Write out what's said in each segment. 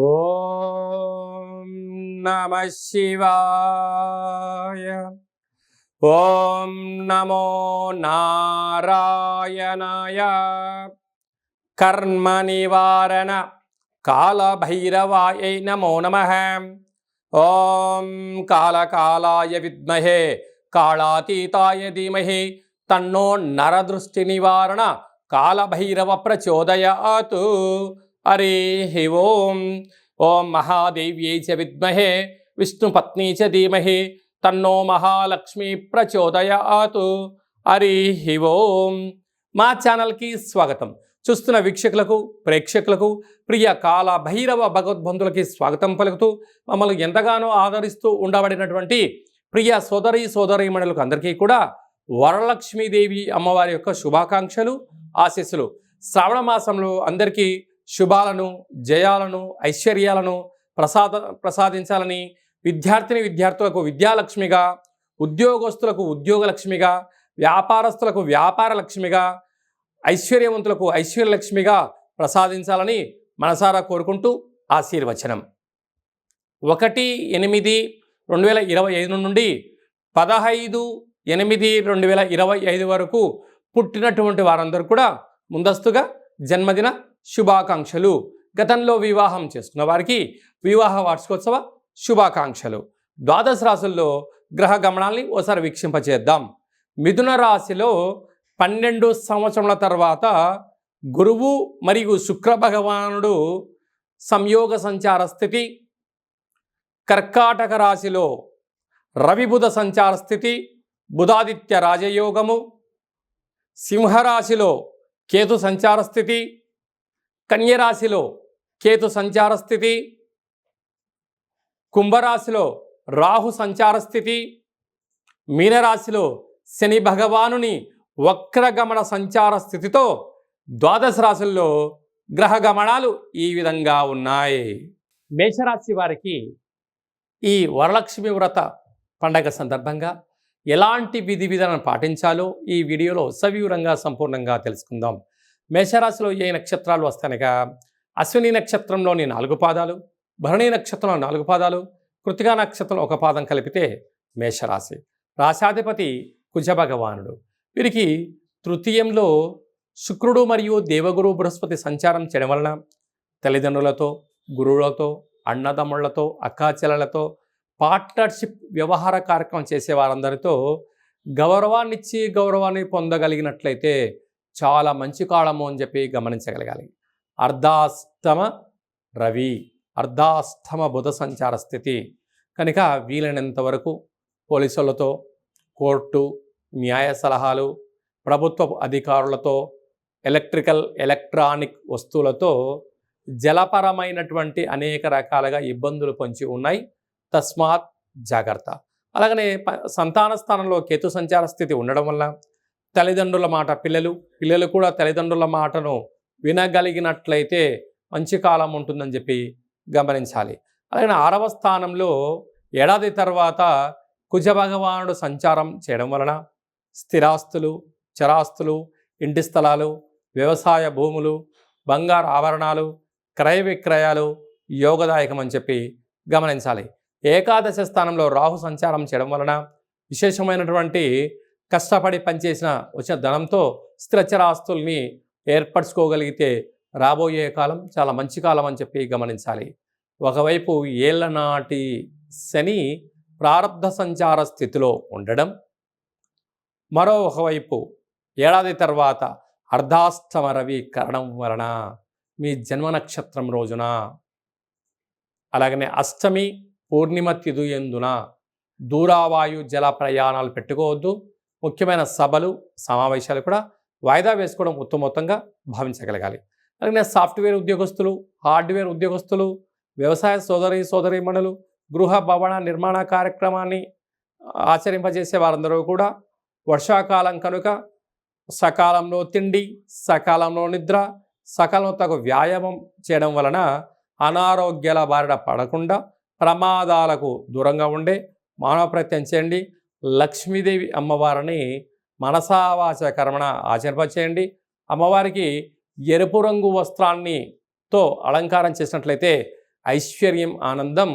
ఓం నమః శివాయ. ఓం నమో నారాయణాయ. కర్మ నివారణ కాళభైరవాయ నమో నమః. ఓం కాళకాలాయ విద్మహే కాళాతీతాయ ధీమహి తన్నో నరదృష్టి నివారణ కాళభైరవ ప్రచోదయాత్. హరి ఓం. ఓం మహాదేవ్యై చ విద్మహే విష్ణుపత్నీ చ ధీమహి తన్నో మహాలక్ష్మి ప్రచోదయాత్. హరి ఓం. మా ఛానల్కి స్వాగతం. చూస్తున్న వీక్షకులకు, ప్రేక్షకులకు, ప్రియ కాళభైరవ భగవద్బంధులకి స్వాగతం పలుకుతూ మమ్మల్ని ఎంతగానో ఆదరిస్తూ ఉండబడినటువంటి ప్రియ సోదరీమణులకు అందరికీ కూడా వరలక్ష్మీదేవి అమ్మవారి యొక్క శుభాకాంక్షలు, ఆశీస్సులు. శ్రావణ మాసంలో అందరికీ శుభాలను, జయాలను, ఐశ్వర్యాలను ప్రసాదించాలని, విద్యార్థులకు విద్యాలక్ష్మిగా, ఉద్యోగస్తులకు ఉద్యోగలక్ష్మిగా, వ్యాపారస్తులకు వ్యాపార లక్ష్మిగా, ఐశ్వర్యవంతులకు ఐశ్వర్యలక్ష్మిగా ప్రసాదించాలని మనసారా కోరుకుంటూ ఆశీర్వచనం. 1/8/2025 నుండి 15/8/2025 వరకు పుట్టినటువంటి వారందరూ కూడా ముందస్తుగా జన్మదిన శుభాకాంక్షలు. గతంలో వివాహం చేసుకున్న వారికి వివాహ వార్షికోత్సవ శుభాకాంక్షలు. ద్వాదశ రాశుల్లో గ్రహ గమనాల్ని ఓసారి వీక్షింపచేద్దాం. మిథున రాశిలో 12 సంవత్సరముల తర్వాత గురువు మరియు శుక్ర భగవానుడు సంయోగ సంచార స్థితి. కర్కాటక రాశిలో రవి బుధ సంచార స్థితి, బుధాదిత్య రాజయోగము. సింహరాశిలో కేతు సంచార స్థితి, కన్యరాశిలో కేతు సంచార స్థితి, కుంభరాశిలో రాహు సంచార స్థితి, మీనరాశిలో శని భగవానుని వక్రగమన సంచార స్థితితో ద్వాదశ రాశుల్లో గ్రహ గమనాలు ఈ విధంగా ఉన్నాయి. మేషరాశి వారికి ఈ వరలక్ష్మి వ్రత పండగ సందర్భంగా ఎలాంటి విధి విధానం పాటించాలో ఈ వీడియోలో సవివరంగా సంపూర్ణంగా తెలుసుకుందాం. మేషరాశిలో ఏ నక్షత్రాలు వస్తాయనగా అశ్విని నక్షత్రంలోని 4 పాదాలు, భరణి నక్షత్రంలో 4 పాదాలు, కృతికా నక్షత్రంలో 1 పాదం కలిపితే మేషరాశి. రాశాధిపతి కుజ భగవానుడు. వీరికి తృతీయంలో శుక్రుడు మరియు దేవగురు బృహస్పతి సంచారం చేయడం వలన తల్లిదండ్రులతో, గురువులతో, అన్నదమ్ముళ్లతో, అక్కాచెల్లెలతో పార్ట్నర్షిప్ వ్యవహార కార్యక్రమం చేసే వారందరితో గౌరవాన్నిచ్చి గౌరవాన్ని పొందగలిగినట్లయితే చాలా మంచి కాలము అని చెప్పి గమనించగలగాలి. అర్ధాష్టమ రవి, అర్ధాష్టమ బుధ సంచార స్థితి కనుక వీలైనంత వరకు పోలీసులతో, కోర్టు, న్యాయ సలహాలు, ప్రభుత్వ అధికారులతో, ఎలక్ట్రానిక్ వస్తువులతో జలపరమైనటువంటి అనేక రకాలుగా ఇబ్బందులు పొంచి ఉన్నాయి. తస్మాత్ జాగ్రత్త. అలాగనే సంతాన స్థానంలో కేతు సంచార స్థితి ఉండడం వల్ల తల్లిదండ్రుల మాట పిల్లలు కూడా తల్లిదండ్రుల మాటను వినగలిగినట్లయితే మంచి కాలం ఉంటుందని చెప్పి గమనించాలి. అలాగే 6వ స్థానంలో ఏడాది తర్వాత కుజ భగవానుడు సంచారం చేయడం వలన స్థిరాస్తులు, చరాస్తులు, ఇంటి స్థలాలు, వ్యవసాయ భూములు, బంగారు ఆభరణాలు, క్రయ విక్రయాలు యోగదాయకం అని చెప్పి గమనించాలి. ఏకాదశ స్థానంలో రాహు సంచారం చేయడం వలన విశేషమైనటువంటి కష్టపడి పనిచేసిన వచ్చిన ధనంతో స్థిరచరాస్తుల్ని ఏర్పరచుకోగలిగితే రాబోయే కాలం చాలా మంచి కాలం అని చెప్పి గమనించాలి. ఒకవైపు ఏళ్ల నాటి శని ప్రారబ్ధ సంచార స్థితిలో ఉండడం, మరో ఒకవైపు ఏడాది తర్వాత అర్ధాష్టమ రవి కరణం వలన మీ జన్మ నక్షత్రం రోజున, అలాగనే అష్టమి పూర్ణిమ తిథి యందున దూరావాయు జల ప్రయాణాలు పెట్టుకోవద్దు. ముఖ్యమైన సభలు, సమావేశాలు కూడా వాయిదా వేసుకోవడం ఉత్తమోత్తంగా భావించగలగాలి. అలాగే సాఫ్ట్వేర్ ఉద్యోగస్తులు, హార్డ్వేర్ ఉద్యోగస్తులు, వ్యవసాయ సోదరీమణులు, గృహ భవన నిర్మాణ కార్యక్రమాన్ని ఆచరింపజేసే వారందరూ కూడా వర్షాకాలం కనుక సకాలంలో తిండి, సకాలంలో నిద్ర, సకాలంలో తగు వ్యాయామం చేయడం వలన అనారోగ్యాల బారిన పడకుండా ప్రమాదాలకు దూరంగా ఉండే మానవ ప్రయత్నం చేయండి. లక్ష్మీదేవి అమ్మవారిని మనసావాచ కర్మణ ఆచరింపచేయండి. అమ్మవారికి ఎరుపు రంగు వస్త్రాన్ని తో అలంకారం చేసినట్లయితే ఐశ్వర్యం ఆనందం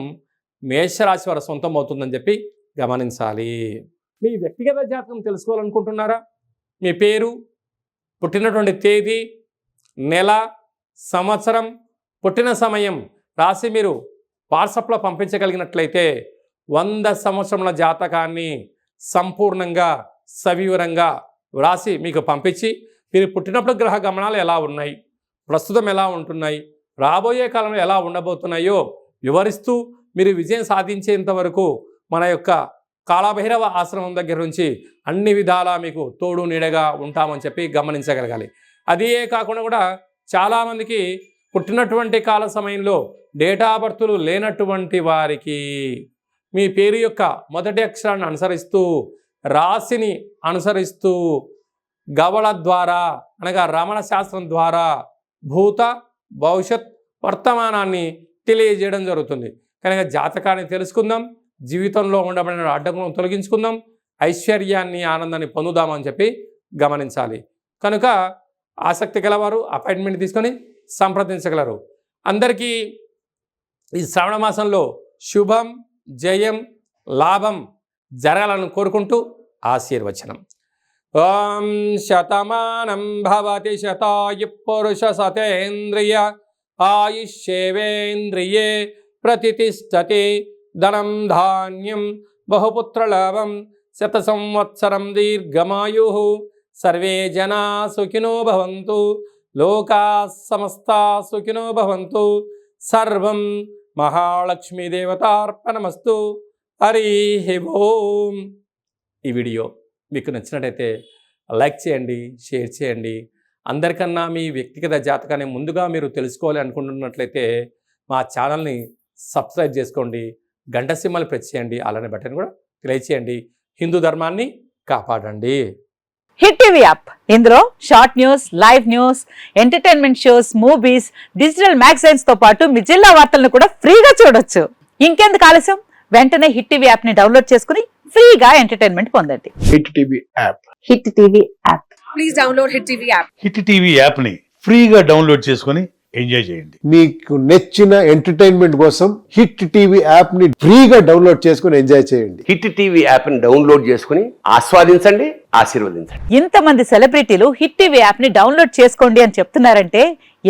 మేషరాశి వారి సొంతం అవుతుందని చెప్పి గమనించాలి. మీ వ్యక్తిగత జాతకం తెలుసుకోవాలనుకుంటున్నారా? మీ పేరు, పుట్టినటువంటి తేదీ, నెల, సంవత్సరం, పుట్టిన సమయం రాసి మీరు వాట్సాప్లో పంపించగలిగినట్లయితే 100 సంవత్సరముల జాతకాన్ని సంపూర్ణంగా సవివరంగా వ్రాసి మీకు పంపించి మీరు పుట్టినప్పుడు గ్రహ గమనాలు ఎలా ఉన్నాయి, ప్రస్తుతం ఎలా ఉంటున్నాయి, రాబోయే కాలంలో ఎలా ఉండబోతున్నాయో వివరిస్తూ మీరు విజయం సాధించేంత వరకు మన యొక్క కాళభైరవ ఆశ్రమం దగ్గర నుంచి అన్ని విధాలా మీకు తోడు నీడగా ఉంటామని చెప్పి గమనించగలగాలి. అదే కాకుండా కూడా చాలామందికి పుట్టినటువంటి కాల సమయంలో డేటా బర్తులు లేనటువంటి వారికి మీ పేరు యొక్క మొదటి అక్షరాన్ని అనుసరిస్తూ, రాశిని అనుసరిస్తూ, గవళ ద్వారా అనగా రమణ శాస్త్రం ద్వారా భూత భవిష్యత్ వర్తమానాన్ని తెలియజేయడం జరుగుతుంది. కనుక జాతకాన్ని తెలుసుకుందాం, జీవితంలో ఉండబడిన అడ్డంకులను తొలగించుకుందాం, ఐశ్వర్యాన్ని ఆనందాన్ని పొందుదామని చెప్పి గమనించాలి. కనుక ఆసక్తి గలవారు అపాయింట్మెంట్ తీసుకొని సంప్రదించగలరు. అందరికీ ఈ శ్రావణ మాసంలో శుభం, జయం, లాభం జరగాలని కోరుకుంటూ ఆశీర్వచనం. ఓం శతమానం భవతి శతాయు పురుష సతేంద్రియ ఆయుష్యేవేంద్రియే ప్రతిష్టతి. ధనం ధాన్యం బహుపుత్రలాభం శత సంవత్సరం దీర్ఘమాయు. సర్వే జనా సుఖినో భవంతు, లోకా సమస్తా సుఖినో భవంతు. సర్వం మహాలక్ష్మీ దేవతార్పణమస్తు. హరి ఓం. ఈ వీడియో మీకు నచ్చినట్టయితే లైక్ చేయండి, షేర్ చేయండి. అందరికన్నా మీ వ్యక్తిగత జాతకాన్ని ముందుగా మీరు తెలుసుకోవాలి అనుకుంటున్నట్లయితే మా ఛానల్ని సబ్స్క్రైబ్ చేసుకోండి, గంట సింబల్ ప్రెస్ చేయండి, అలానే బటన్ కూడా తెలియచేయండి. హిందూ ధర్మాన్ని కాపాడండి. హిట్ టీవీ యాప్, ఇందులో short news, live news, entertainment shows, movies, digital magazines తో పాటు మీ జిల్లా వార్తలను కూడా ఫ్రీగా చూడొచ్చు. ఇంకెందుకు ఆలస్యం, వెంటనే హిట్ టీవీ యాప్ ని డౌన్లోడ్ చేసుకుని ఫ్రీగా ఎంటర్టైన్మెంట్ పొందండి. Hit TV app. Hit TV app. Please download hit TV app. Hit TV app ని ఫ్రీగా డౌన్లోడ్ చేసుకొని ఎంజాయ్ చేయండి. మీకు నచ్చిన ఎంటర్టైన్మెంట్ కోసం హిట్ టీవీ యాప్ ని ఫ్రీగా డౌన్లోడ్ చేసుకుని ఎంజాయ్ చేయండి. హిట్ టీవీ యాప్ ని డౌన్లోడ్ చేసుకుని ఆస్వాదించండి, ఆశీర్వదించండి. ఇంతమంది సెలబ్రిటీలు హిట్ టీవీ యాప్ ని డౌన్లోడ్ చేసుకోండి అని చెప్తున్నారంటే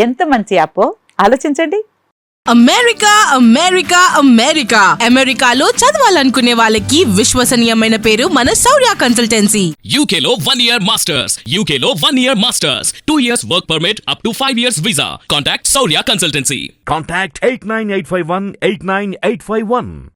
ఎంత మంచి యాప్ ఆలోచించండి. అమెరికా అమెరికా అమెరికా అమెరికాలో చదవాలనుకునే వాళ్ళకి విశ్వసనీయమైన పేరు మన శౌర్య కన్సల్టెన్సీ. UK లో 1 year masters. UK లో 1 year masters. 2 years work permit up to 5 years visa. Contact Saurya Consultancy. Contact 89851 89851.